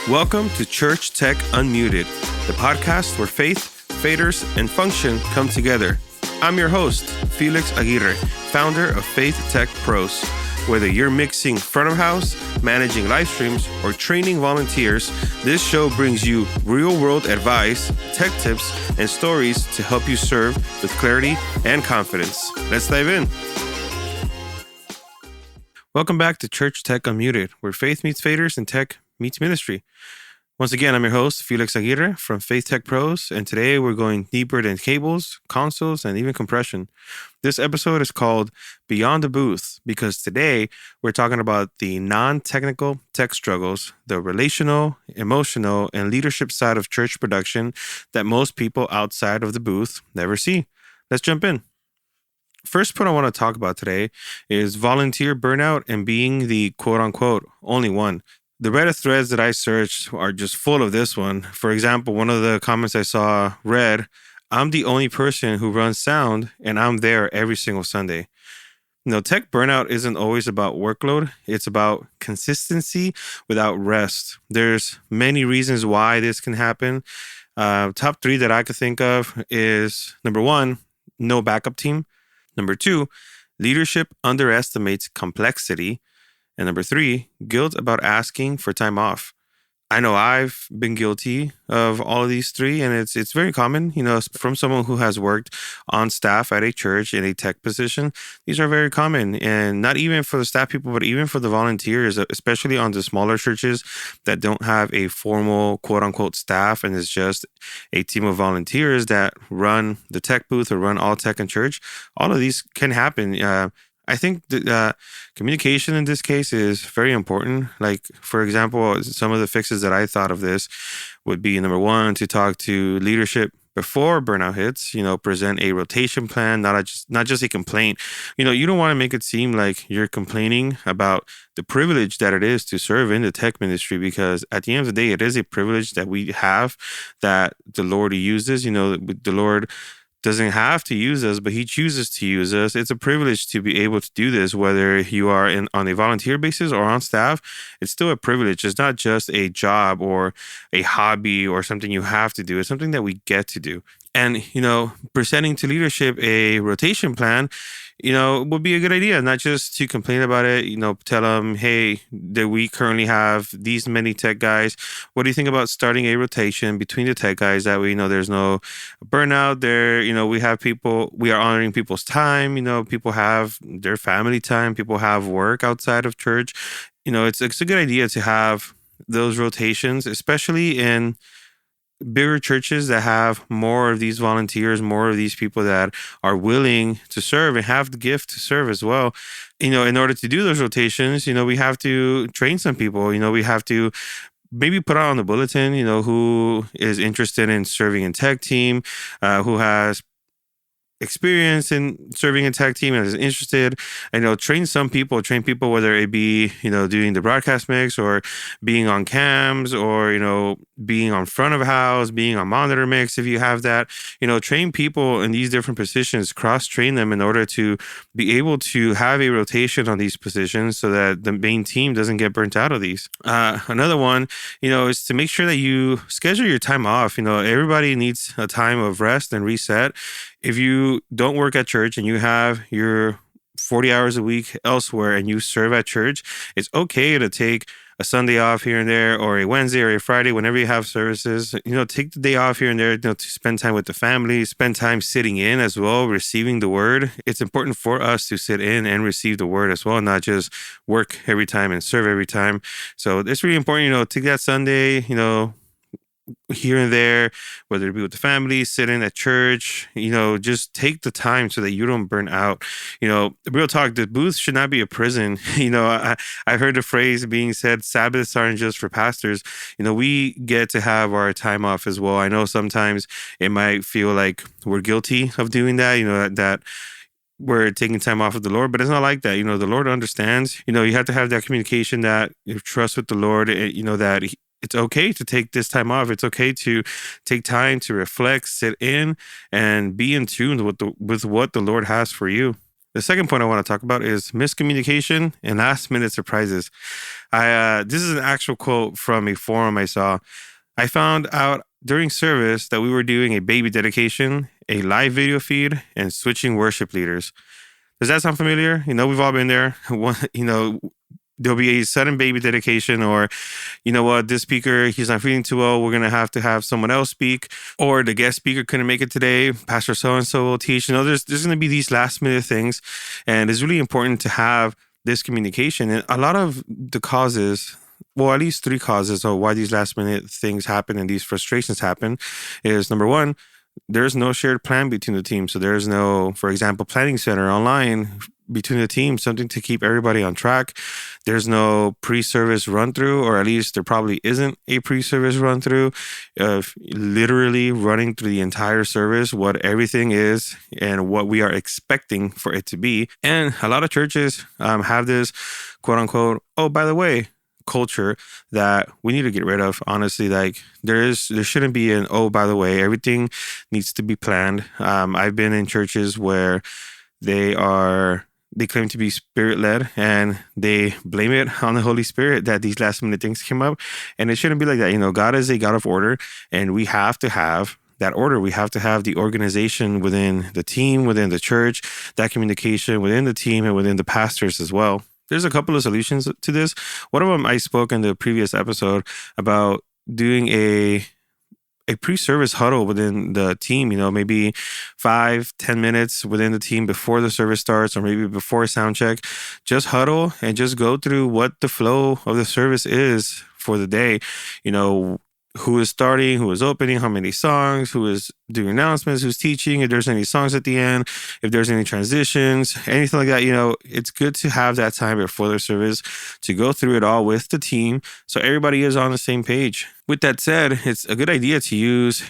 Welcome to Church Tech Unmuted, the podcast where faith, faders, and function come together. I'm your host, Felix Aguirre, founder of Faith Tech Pros. Whether you're mixing front of house, managing live streams, or training volunteers, this show brings you real-world advice, tech tips, and stories to help you serve with clarity and confidence. Let's dive in. Welcome back to Church Tech Unmuted, where faith meets faders and tech meets ministry. Once again, I'm your host, Felix Aguirre from Faith Tech Pros, and today we're going deeper than cables, consoles, and even compression. This episode is called Beyond the Booth because today we're talking about the non-technical tech struggles, the relational, emotional, and leadership side of church production that most people outside of the booth never see. Let's jump in. First point I want to talk about today is volunteer burnout and being the quote-unquote only one. The Reddit threads that I searched are just full of this one. For example, one of the comments I saw read, "I'm the only person who runs sound and I'm there every single Sunday." Tech burnout isn't always about workload. It's about consistency without rest. There's many reasons why this can happen. Top three that I could think of is, number one, no backup team. Number two, leadership underestimates complexity. And number three, guilt about asking for time off. I know I've been guilty of all of these three, and it's very common, from someone who has worked on staff at a church in a tech position. These are very common, and not even for the staff people, but even for the volunteers, especially on the smaller churches that don't have a formal quote-unquote staff, and it's just a team of volunteers that run the tech booth or run all tech in church. All of these can happen. I think that communication in this case is very important. Like, for example, some of the fixes that I thought of this would be, number one, to talk to leadership before burnout hits, present a rotation plan, not just a complaint. You don't want to make it seem like you're complaining about the privilege that it is to serve in the tech ministry, because at the end of the day, it is a privilege that we have that the Lord uses. The Lord doesn't have to use us, but he chooses to use us. It's a privilege to be able to do this, whether you are on a volunteer basis or on staff. It's still a privilege. It's not just a job or a hobby or something you have to do. It's something that we get to do. And, presenting to leadership a rotation plan, would be a good idea, not just to complain about it, tell them, hey, that we currently have these many tech guys. What do you think about starting a rotation between the tech guys? That way, there's no burnout there. We are honoring people's time. People have their family time. People have work outside of church. It's a good idea to have those rotations, especially in bigger churches that have more of these volunteers, more of these people that are willing to serve and have the gift to serve as well. In order to do those rotations, we have to train some people. We have to maybe put out on the bulletin, who is interested in serving in tech team, who has experience in serving a tech team and is interested, train people, whether it be, doing the broadcast mix or being on cams or, being on front of house, being on monitor mix. If you have that, train people in these different positions, cross-train them in order to be able to have a rotation on these positions so that the main team doesn't get burnt out of these. Another one, is to make sure that you schedule your time off. Everybody needs a time of rest and reset. If you don't work at church and you have your 40 hours a week elsewhere and you serve at church, it's okay to take a Sunday off here and there, or a Wednesday or a Friday, whenever you have services. Take the day off here and there, to spend time with the family, spend time sitting in as well, receiving the word. It's important for us to sit in and receive the word as well, not just work every time and serve every time. So it's really important, take that Sunday, here and there, whether it be with the family, sitting at church, just take the time so that you don't burn out. Real talk, the booth should not be a prison. I've heard the phrase being said, Sabbaths aren't just for pastors. We get to have our time off as well. I know sometimes it might feel like we're guilty of doing that, that we're taking time off of the Lord, but it's not like that. The Lord understands. You have to have that communication, that trust with the Lord, that it's okay to take this time off. It's okay to take time to reflect, sit in, and be in tune with what the Lord has for you. The second point I want to talk about is miscommunication and last minute surprises. This is an actual quote from a forum I saw. I found out during service that we were doing a baby dedication, a live video feed, and switching worship leaders. Does that sound familiar? We've all been there. There'll be a sudden baby dedication, or this speaker, he's not feeling too well, we're going to have someone else speak, or the guest speaker couldn't make it today, Pastor so-and-so will teach. There's going to be these last minute things, and it's really important to have this communication. And a lot of the causes, well, at least 3 causes of why these last minute things happen and these frustrations happen is, number one, there's no shared plan between the team. So there's no, for example, planning center online between the team, something to keep everybody on track. There's no pre-service run through, or at least there probably isn't a pre-service run through of literally running through the entire service, what everything is and what we are expecting for it to be. And a lot of churches have this quote unquote, oh, by the way, culture that we need to get rid of. Honestly, like there shouldn't be an, oh, by the way, everything needs to be planned. I've been in churches where they claim to be spirit-led and they blame it on the Holy Spirit that these last minute things came up. And it shouldn't be like that. God is a God of order, and we have to have that order. We have to have the organization within the team, within the church, that communication within the team and within the pastors as well. There's a couple of solutions to this. One of them I spoke in the previous episode about doing a pre-service huddle within the team, maybe 5-10 minutes within the team before the service starts, or maybe before sound check. Just huddle and just go through what the flow of the service is for the day. Who is starting, who is opening, how many songs, who is doing announcements, who's teaching, if there's any songs at the end, if there's any transitions, anything like that. It's good to have that time before the service to go through it all with the team so everybody is on the same page. With that said, it's a good idea to use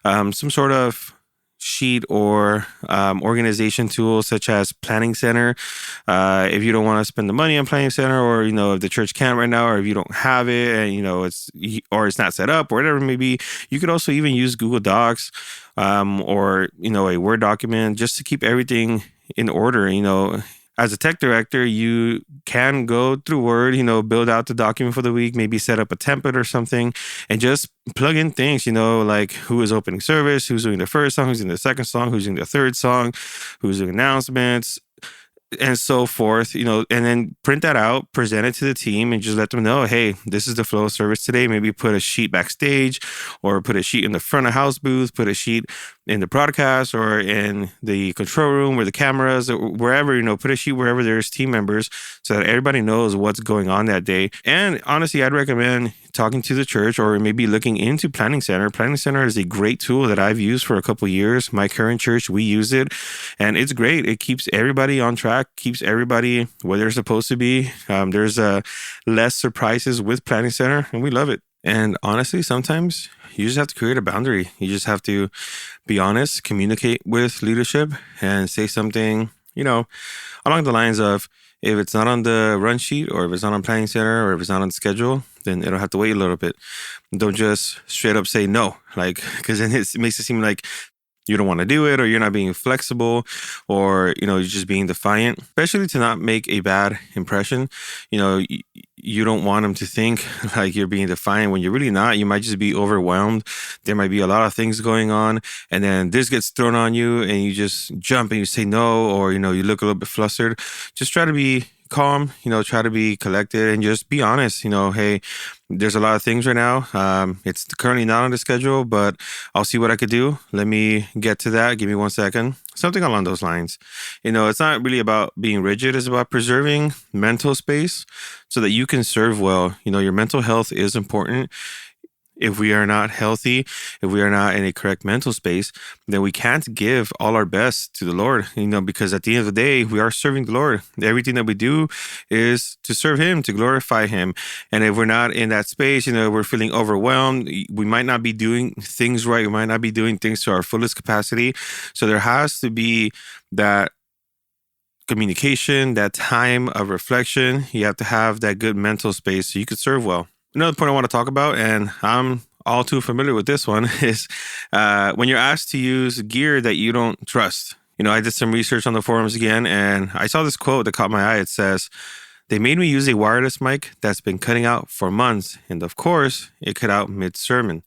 some sort of sheet or organization tool such as Planning Center. If you don't want to spend the money on Planning Center, or if the church can't right now, or if you don't have it and it's not set up or whatever it may be, you could also even use Google Docs or a Word document just to keep everything in order. As a tech director, you can go through Word, build out the document for the week, maybe set up a template or something, and just plug in things, like who is opening service, who's doing the first song, who's doing the second song, who's doing the third song, who's doing announcements, and so forth, and then print that out, present it to the team, and just let them know, hey, this is the flow of service today. Maybe put a sheet backstage, or put a sheet in the front of house booth, put a sheet in the broadcast or in the control room where the cameras, or wherever, put a sheet wherever there's team members so that everybody knows what's going on that day. And honestly, I'd recommend talking to the church or maybe looking into Planning Center. Planning Center is a great tool that I've used for a couple of years. My current church, we use it, and it's great. It keeps everybody on track, keeps everybody where they're supposed to be. There's less surprises with Planning Center, and we love it. And honestly, sometimes you just have to create a boundary. You just have to be honest, communicate with leadership, and say something, along the lines of, if it's not on the run sheet, or if it's not on Planning Center, or if it's not on the schedule, then it'll have to wait a little bit. Don't just straight up say no, because then it makes it seem like you don't want to do it, or you're not being flexible, or, you're just being defiant, especially to not make a bad impression. You don't want them to think like you're being defiant when you're really not. You might just be overwhelmed. There might be a lot of things going on, and then this gets thrown on you and you just jump and you say no, or, you look a little bit flustered. Just try to be calm, try to be collected and just be honest. Hey, there's a lot of things right now. It's currently not on the schedule, but I'll see what I could do. Let me get to that. Give me 1 second. Something along those lines. It's not really about being rigid. It's about preserving mental space so that you can serve well. Your mental health is important. If we are not healthy, if we are not in a correct mental space, then we can't give all our best to the Lord, because at the end of the day, we are serving the Lord. Everything that we do is to serve Him, to glorify Him. And if we're not in that space, we're feeling overwhelmed, we might not be doing things right. We might not be doing things to our fullest capacity. So there has to be that communication, that time of reflection. You have to have that good mental space so you could serve well. Another point I want to talk about, and I'm all too familiar with this one, is when you're asked to use gear that you don't trust. I did some research on the forums again, and I saw this quote that caught my eye. It says, "They made me use a wireless mic that's been cutting out for months, and of course, it cut out mid-sermon."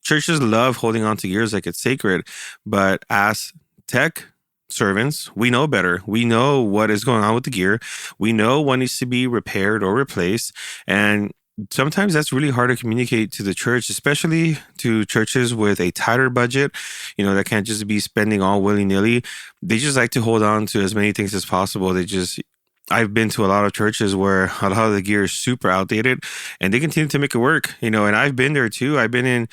Churches love holding on to gears like it's sacred, but as tech servants, we know better. We know what is going on with the gear. We know what needs to be repaired or replaced. And sometimes that's really hard to communicate to the church, especially to churches with a tighter budget, that can't just be spending all willy-nilly. They just like to hold on to as many things as possible. I've been to a lot of churches where a lot of the gear is super outdated and they continue to make it work, and I've been there too. I've been in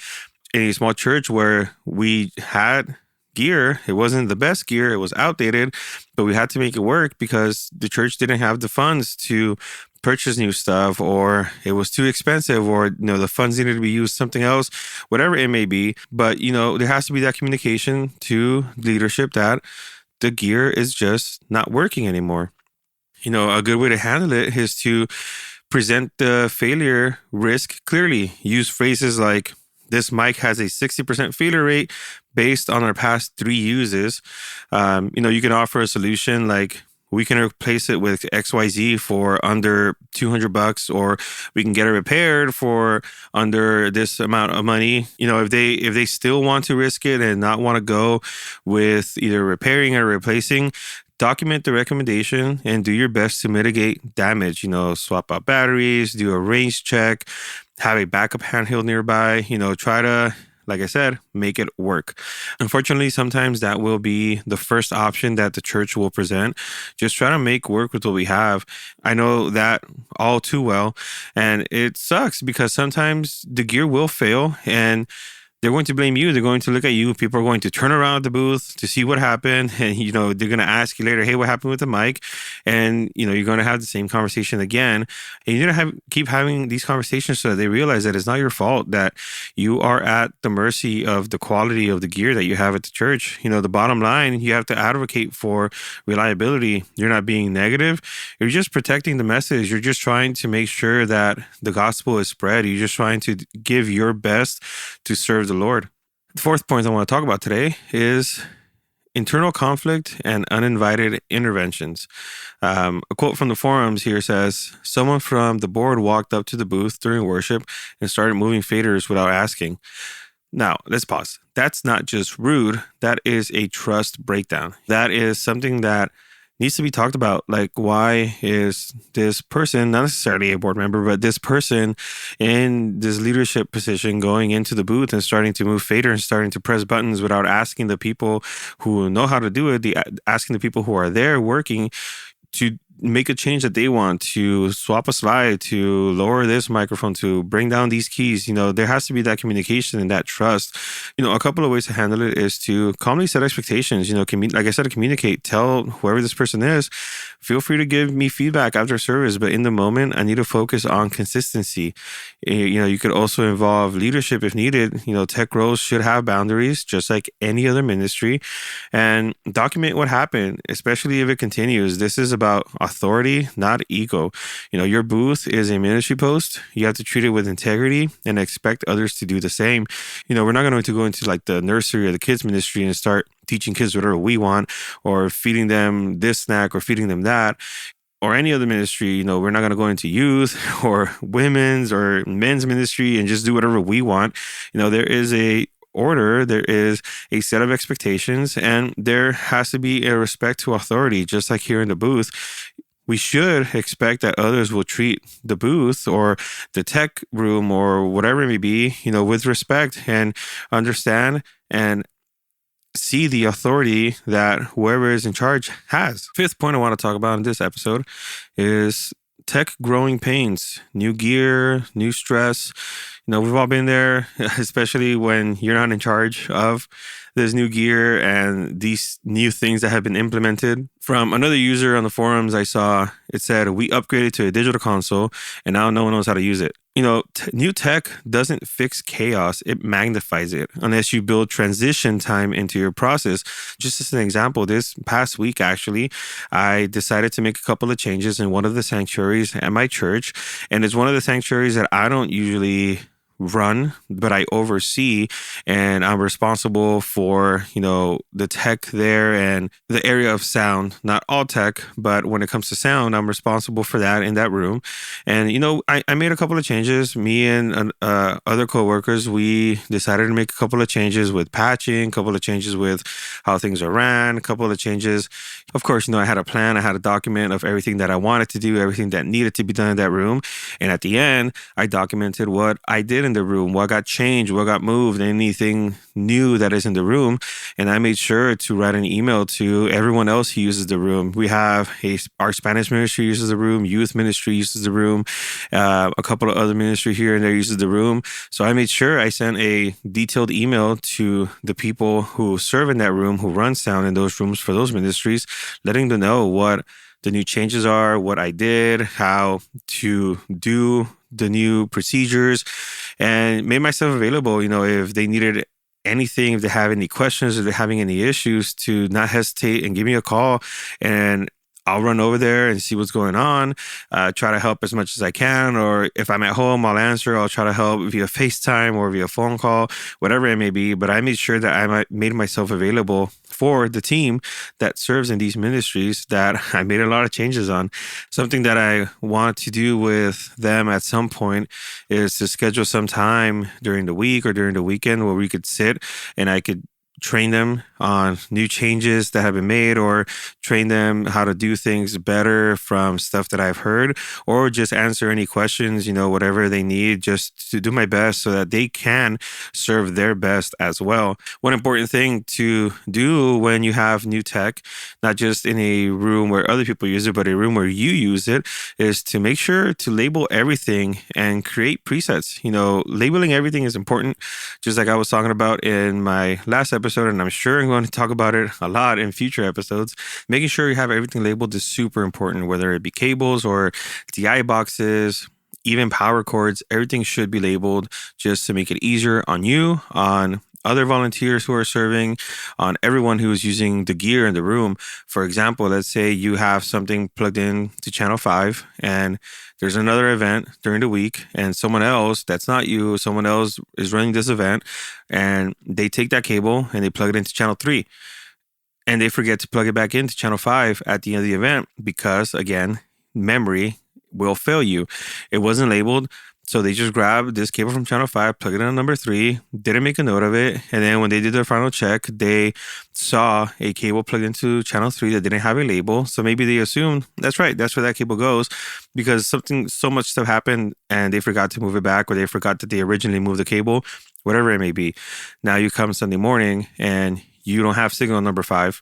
a small church where we had gear. It wasn't the best gear. It was outdated, but we had to make it work because the church didn't have the funds to purchase new stuff, or it was too expensive, or, the funds needed to be used something else, whatever it may be. But, there has to be that communication to leadership that the gear is just not working anymore. A good way to handle it is to present the failure risk clearly. Use phrases like, "This mic has a 60% failure rate based on our past 3 uses." You can offer a solution like, "We can replace it with XYZ for under $200, or we can get it repaired for under this amount of money." If they still want to risk it and not want to go with either repairing or replacing, document the recommendation and do your best to mitigate damage. Swap out batteries, do a range check, have a backup handheld nearby. Try to, like I said, make it work. Unfortunately, sometimes that will be the first option that the church will present. Just try to make work with what we have. I know that all too well. And it sucks because sometimes the gear will fail and they're going to blame you. They're going to look at you. People are going to turn around at the booth to see what happened. And, they're going to ask you later, "Hey, what happened with the mic?" And, you're going to have the same conversation again. And you're going to keep having these conversations so that they realize that it's not your fault, that you are at the mercy of the quality of the gear that you have at the church. The bottom line, you have to advocate for reliability. You're not being negative. You're just protecting the message. You're just trying to make sure that the gospel is spread. You're just trying to give your best to serve the Lord. The fourth point I want to talk about today is internal conflict and uninvited interventions. A quote from the forums here says, "Someone from the board walked up to the booth during worship and started moving faders without asking." Now, let's pause. That's not just rude. That is a trust breakdown. That is something that needs to be talked about. Like, why is this person, not necessarily a board member, but this person in this leadership position going into the booth and starting to move fader and starting to press buttons without asking the people who know how to do it, asking the people who are there working to make a change that they want, to swap a slide, to lower this microphone, to bring down these keys. There has to be that communication and that trust. A couple of ways to handle it is to calmly set expectations. Like I said, communicate, tell whoever this person is, feel free to give me feedback after service, but in the moment, I need to focus on consistency. You could also involve leadership if needed. Tech roles should have boundaries, just like any other ministry, and document what happened, especially if it continues. This is about authority, not ego. Your booth is a ministry post. You have to treat it with integrity and expect others to do the same. We're not going to go into like the nursery or the kids ministry and start teaching kids whatever we want, or feeding them this snack or feeding them that, or any other ministry. We're not going to go into youth or women's or men's ministry and just do whatever we want. There is a order, there is a set of expectations, and there has to be a respect to authority, just like here in the booth. We should expect that others will treat the booth or the tech room or whatever it may be, with respect, and understand and see the authority that whoever is in charge has. Fifth point I want to talk about in this episode is tech growing pains, new gear, new stress. We've all been there, especially when you're not in charge of this new gear and these new things that have been implemented. From another user on the forums I saw, it said, "We upgraded to a digital console and now no one knows how to use it." New tech doesn't fix chaos, it magnifies it unless you build transition time into your process. Just as an example, this past week, actually, I decided to make a couple of changes in one of the sanctuaries at my church. And it's one of the sanctuaries that I don't usually run, but I oversee, and I'm responsible for, the tech there and the area of sound. Not all tech, but when it comes to sound, I'm responsible for that in that room. And, I made a couple of changes. Me and other coworkers, we decided to make a couple of changes with patching, a couple of changes with how things are ran, a couple of changes. Of course, I had a plan, I had a document of everything that I wanted to do, everything that needed to be done in that room. And at the end, I documented what I did in the room, what got changed, what got moved, anything new that is in the room. And I made sure to write an email to everyone else who uses the room. We have our Spanish ministry uses the room, youth ministry uses the room, a couple of other ministry here and there uses the room. So I made sure I sent a detailed email to the people who serve in that room, who run sound in those rooms for those ministries, letting them know what the new changes are, what I did, how to do the new procedures, and made myself available, if they needed anything, if they have any questions, if they're having any issues, to not hesitate and give me a call, and I'll run over there and see what's going on, try to help as much as I can. Or if I'm at home, I'll answer. I'll try to help via FaceTime or via phone call, whatever it may be. But I made sure that I made myself available for the team that serves in these ministries that I made a lot of changes on. Something that I want to do with them at some point is to schedule some time during the week or during the weekend where we could sit and I could train them on new changes that have been made, or train them how to do things better from stuff that I've heard, or just answer any questions, whatever they need, just to do my best so that they can serve their best as well. One important thing to do when you have new tech, not just in a room where other people use it, but a room where you use it, is to make sure to label everything and create presets. Labeling everything is important, just like I was talking about in my last episode, and I'm sure I'm going to talk about it a lot in future episodes. Making sure you have everything labeled is super important, whether it be cables or DI boxes, even power cords. Everything should be labeled just to make it easier on you, on other volunteers who are serving, on everyone who is using the gear in the room. For example, let's say you have something plugged in to channel 5 and there's another event during the week, and someone else that's not you, someone else is running this event, and they take that cable and they plug it into channel 3. And they forget to plug it back into channel 5 at the end of the event because, again, memory will fail you. It wasn't labeled. So they just grabbed this cable from channel 5, plug it on number 3, didn't make a note of it. And then when they did their final check, they saw a cable plugged into channel 3 that didn't have a label. So maybe they assumed, that's right, that's where that cable goes, because so much stuff happened and they forgot to move it back, or they forgot that they originally moved the cable, whatever it may be. Now you come Sunday morning and you don't have signal on number 5.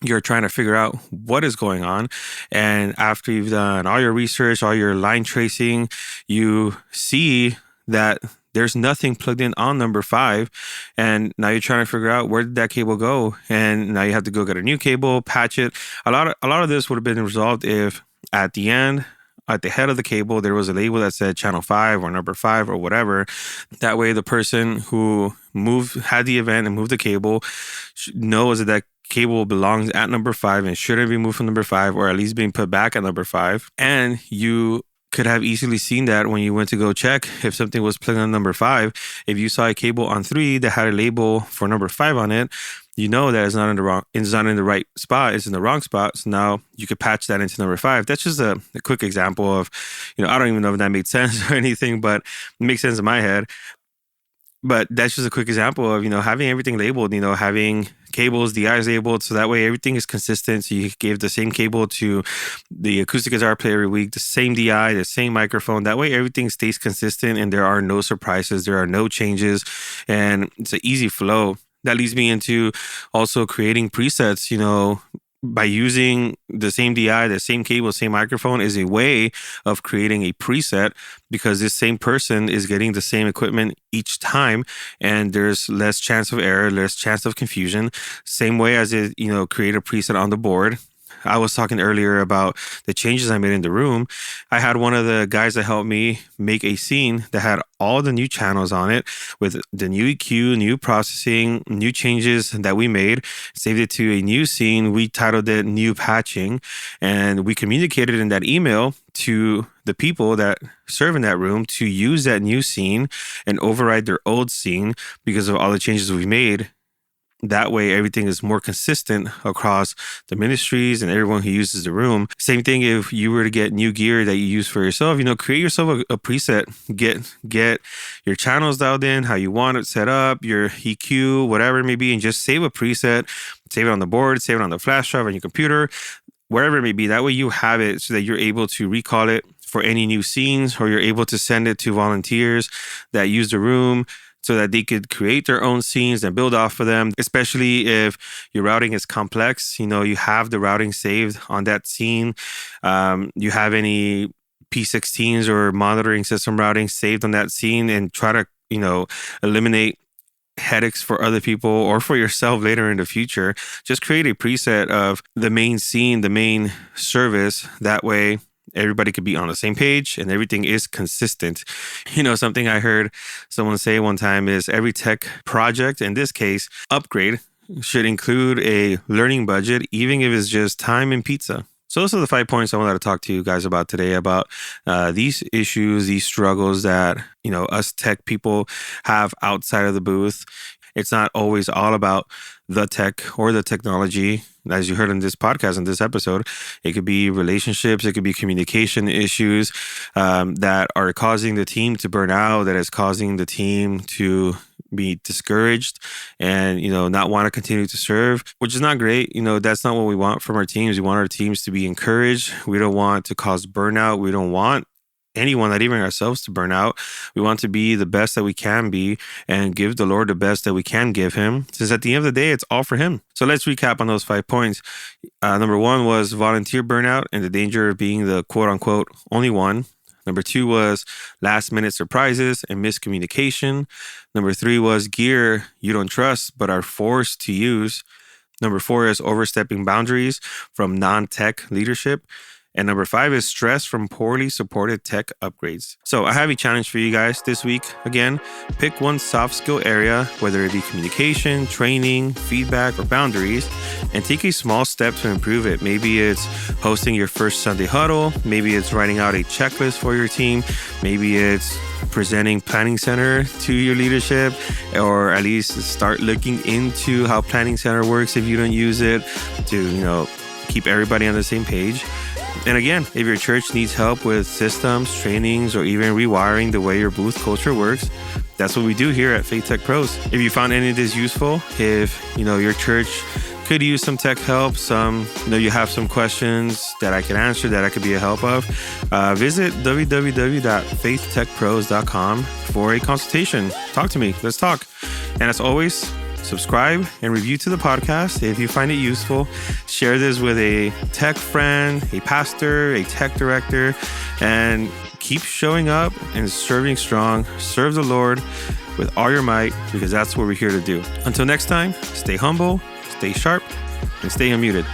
You're trying to figure out what is going on. And after you've done all your research, all your line tracing, you see that there's nothing plugged in on number 5. And now you're trying to figure out, where did that cable go? And now you have to go get a new cable, patch it. A lot of this would have been resolved if at the end, at the head of the cable, there was a label that said channel 5 or number 5 or whatever. That way the person who had the event and moved the cable knows that cable belongs at number 5 and shouldn't be moved from number 5, or at least being put back at number 5. And you could have easily seen that when you went to go check if something was plugged on number 5. If you saw a cable on 3 that had a label for number 5 on it, you know that it's not in the right spot, it's in the wrong spot. So now you could patch that into number 5. That's just a quick example of, I don't even know if that made sense or anything, but it makes sense in my head. But that's just a quick example of, having everything labeled, having cables, DIs labeled, so that way everything is consistent. So you gave the same cable to the acoustic guitar player every week, the same DI, the same microphone. That way everything stays consistent and there are no surprises, there are no changes, and it's an easy flow. That leads me into also creating presets, by using the same DI, the same cable, same microphone is a way of creating a preset, because this same person is getting the same equipment each time and there's less chance of error, less chance of confusion. Same way as it, create a preset on the board. I was talking earlier about the changes I made in the room. I had one of the guys that helped me make a scene that had all the new channels on it with the new EQ, new processing, new changes that we made, saved it to a new scene. We titled it New Patching, and we communicated in that email to the people that serve in that room to use that new scene and override their old scene because of all the changes we made. That way, everything is more consistent across the ministries and everyone who uses the room. Same thing if you were to get new gear that you use for yourself, create yourself a preset. Get your channels dialed in, how you want it set up, your EQ, whatever it may be, and just save a preset, save it on the board, save it on the flash drive on your computer, wherever it may be. That way you have it so that you're able to recall it for any new scenes, or you're able to send it to volunteers that use the room so that they could create their own scenes and build off of them, especially if your routing is complex. You have the routing saved on that scene. You have any P16s or monitoring system routing saved on that scene, and try to, eliminate headaches for other people or for yourself later in the future. Just create a preset of the main scene, the main service. That way, everybody could be on the same page and everything is consistent. Something I heard someone say one time is every tech project, in this case, upgrade, should include a learning budget, even if it's just time and pizza. So those are the 5 points I wanted to talk to you guys about today, about these issues, these struggles that, us tech people have outside of the booth. It's not always all about the tech or the technology. As you heard in this podcast, in this episode, it could be relationships, it could be communication issues that are causing the team to burn out, that is causing the team to be discouraged and, not want to continue to serve, which is not great. That's not what we want from our teams. We want our teams to be encouraged. We don't want to cause burnout. We don't want anyone, not even ourselves, to burn out. We want to be the best that we can be and give the Lord the best that we can give him, since at the end of the day, it's all for him. So let's recap on those 5 points. Number 1 was volunteer burnout and the danger of being the quote unquote only one. Number 2 was last minute surprises and miscommunication. Number 3 was gear you don't trust but are forced to use. Number 4 is overstepping boundaries from non-tech leadership. And number 5 is stress from poorly supported tech upgrades. So I have a challenge for you guys this week. Again, pick one soft skill area, whether it be communication, training, feedback, or boundaries, and take a small step to improve it. Maybe it's hosting your first Sunday huddle. Maybe it's writing out a checklist for your team. Maybe it's presenting Planning Center to your leadership, or at least start looking into how Planning Center works if you don't use it, to, keep everybody on the same page. And again, if your church needs help with systems, trainings, or even rewiring the way your booth culture works, that's what we do here at Faith Tech Pros. If you found any of this useful, if your church could use some tech help, you have some questions that I can answer, that I could be a help of, visit www.faithtechpros.com for a consultation. Talk to me. Let's talk. And as always, subscribe and review to the podcast. If you find it useful, share this with a tech friend, a pastor, a tech director, and keep showing up and serving strong. Serve the Lord with all your might, because that's what we're here to do. Until next time, stay humble, stay sharp, and stay unmuted.